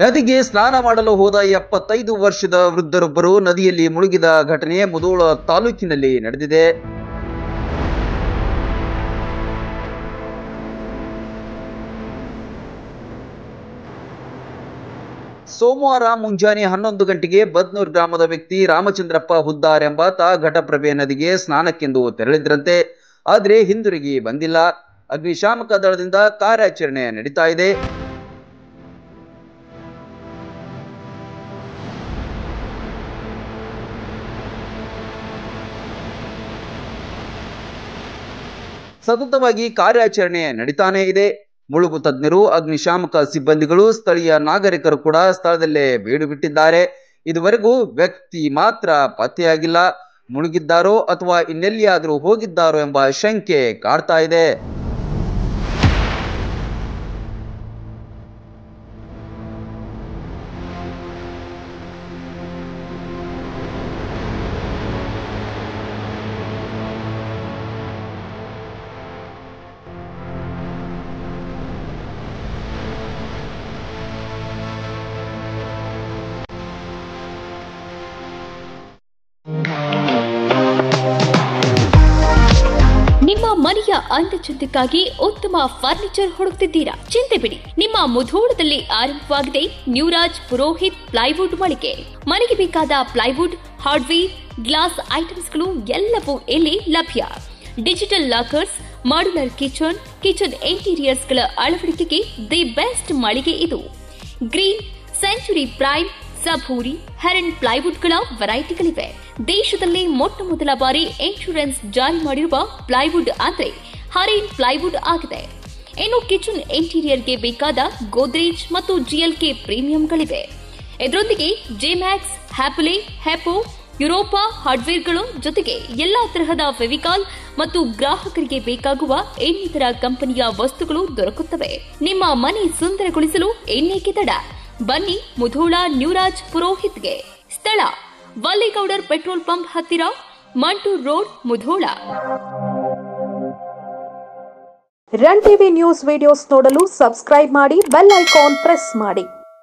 ನದಿಗೆ ಸ್ನಾನ ಮಾಡಲು ಹೋದ 75 ವರ್ಷದ ವೃದ್ಧರೊಬ್ಬರು ನದಿಯಲ್ಲಿ ಮುಳುಗಿದ ಘಟನೆ ಮುಧೋಳ ತಾಲೂಕಿನಲ್ಲಿ ನಡೆದಿದೆ. ಸೋಮವಾರ ಮುಂಜಾನೆ 11 ಗಂಟೆಗೆ ಬದ್ನೂರ್ ಗ್ರಾಮದ ವ್ಯಕ್ತಿ ರಾಮಚಂದ್ರಪ್ಪ ಹುದ್ದಾರ್ ಎಂಬಾತ ಘಟಪ್ರಭೆ ನದಿಗೆ ಸ್ನಾನಕ್ಕೆಂದು ತೆರಳಿದ್ರಂತೆ. ಆದರೆ ಹಿಂದಿರುಗಿ ಬಂದಿಲ್ಲ. ಅಗ್ನಿಶಾಮಕ ದಳದಿಂದ ಕಾರ್ಯಾಚರಣೆ ನಡೀತಾ ಇದೆ. ಸತತವಾಗಿ ಕಾರ್ಯಾಚರಣೆ ನಡೀತಾನೆ ಇದೆ. ಮುಳುಗು ತಜ್ಞರು, ಅಗ್ನಿಶಾಮಕ ಸಿಬ್ಬಂದಿಗಳು, ಸ್ಥಳೀಯ ನಾಗರಿಕರು ಕೂಡ ಸ್ಥಳದಲ್ಲೇ ಬೀಡು ಬಿಟ್ಟಿದ್ದಾರೆ. ಇದುವರೆಗೂ ವ್ಯಕ್ತಿ ಮಾತ್ರ ಪತ್ತೆಯಾಗಿಲ್ಲ. ಮುಳುಗಿದ್ದಾರೋ ಅಥವಾ ಇನ್ನೆಲ್ಲಿಯಾದರೂ ಹೋಗಿದ್ದಾರೋ ಎಂಬ ಶಂಕೆ ಕಾಡ್ತಾ ಇದೆ. ನಿಮ್ಮ ಮನೆಯ ಅಂದಚಂದಕ್ಕಾಗಿ ಉತ್ತಮ ಫರ್ನಿಚರ್ ಹುಡುಕ್ತಿದ್ದೀರಾ? ಚಿಂತೆ ಬಿಡಿ, ನಿಮ್ಮ ಮುಧೋಳದಲ್ಲಿ ಆರಂಭವಾಗಿದೆ ನ್ಯೂರಾಜ್ ಪುರೋಹಿತ್ ಪ್ಲೈವುಡ್ ಮಳಿಗೆ. ಮನೆಗೆ ಬೇಕಾದ ಪ್ಲೈವುಡ್, ಹಾರ್ಡ್ವೇರ್, ಗ್ಲಾಸ್ ಐಟಮ್ಸ್ಗಳು ಎಲ್ಲವೂ ಇಲ್ಲಿ ಲಭ್ಯ. ಡಿಜಿಟಲ್ ಲಾಕರ್ಸ್, ಮಾಡ್ಯುಲರ್ ಕಿಚನ್ ಇಂಟೀರಿಯರ್ಸ್ಗಳ ಅಳವಡಿಕೆಗೆ ದಿ ಬೆಸ್ಟ್ ಮಳಿಗೆ ಇದು. ಗ್ರೀನ್, ಸೆಂಚುರಿ ಪ್ರೈಮ್, ಸಭೂರಿ, ಹೆರನ್ ಪ್ಲೈವುಡ್ಗಳ ವೆರೈಟಿಗಳಿವೆ. ದೇಶದಲ್ಲಿ ಮೊಟ್ಟ ಮೊದಲ ಬಾರಿ ಇನ್ಶೂರೆನ್ಸ್ ಜಾರಿ ಮಾಡಿರುವ ಪ್ಲೈವುಡ್ ಅಂದ್ರೆ ಹರೇನ್ ಪ್ಲೈವುಡ್ ಆಗಿದೆ. ಇನ್ನು ಕಿಚನ್ ಇಂಟೀರಿಯರ್ಗೆ ಬೇಕಾದ ಗೋದ್ರೇಜ್ ಮತ್ತು ಜಿಎಲ್ಕೆ ಪ್ರೀಮಿಯಂಗಳಿವೆ. ಇದರೊಂದಿಗೆ ಜೆಮ್ಯಾಕ್ಸ್, ಹ್ಯಾಪಲೆ, ಹೆಪೋ, ಯುರೋಪಾ ಹಾರ್ಡ್ವೇರ್ಗಳು ಜೊತೆಗೆ ಎಲ್ಲಾ ತರಹದ ಫೆವಿಕಾಲ್ ಮತ್ತು ಗ್ರಾಹಕರಿಗೆ ಬೇಕಾಗುವ ಇನ್ನಿತರ ಕಂಪನಿಯ ವಸ್ತುಗಳು ದೊರಕುತ್ತವೆ. ನಿಮ್ಮ ಮನೆ ಸುಂದರಗೊಳಿಸಲು ಇನ್ನೇಕೆ ತಡ? ಬನ್ನಿ ಮುಧೋಳ ನ್ಯೂರಾಜ್ ಪುರೋಹಿತ್ಗೆ. ಸ್ಥಳ ವಲ್ಲಿಗೌಡರ್ ಪೆಟ್ರೋಲ್ ಪಂಪ್ ಹತ್ತಿರ, Mantur road, Mudhol. Run TV news videos ನೋಡಲು ಸಬ್ಸ್ಕ್ರೈಬ್ ಮಾಡಿ, ಬೆಲ್ ಐಕಾನ್ ಪ್ರೆಸ್ ಮಾಡಿ.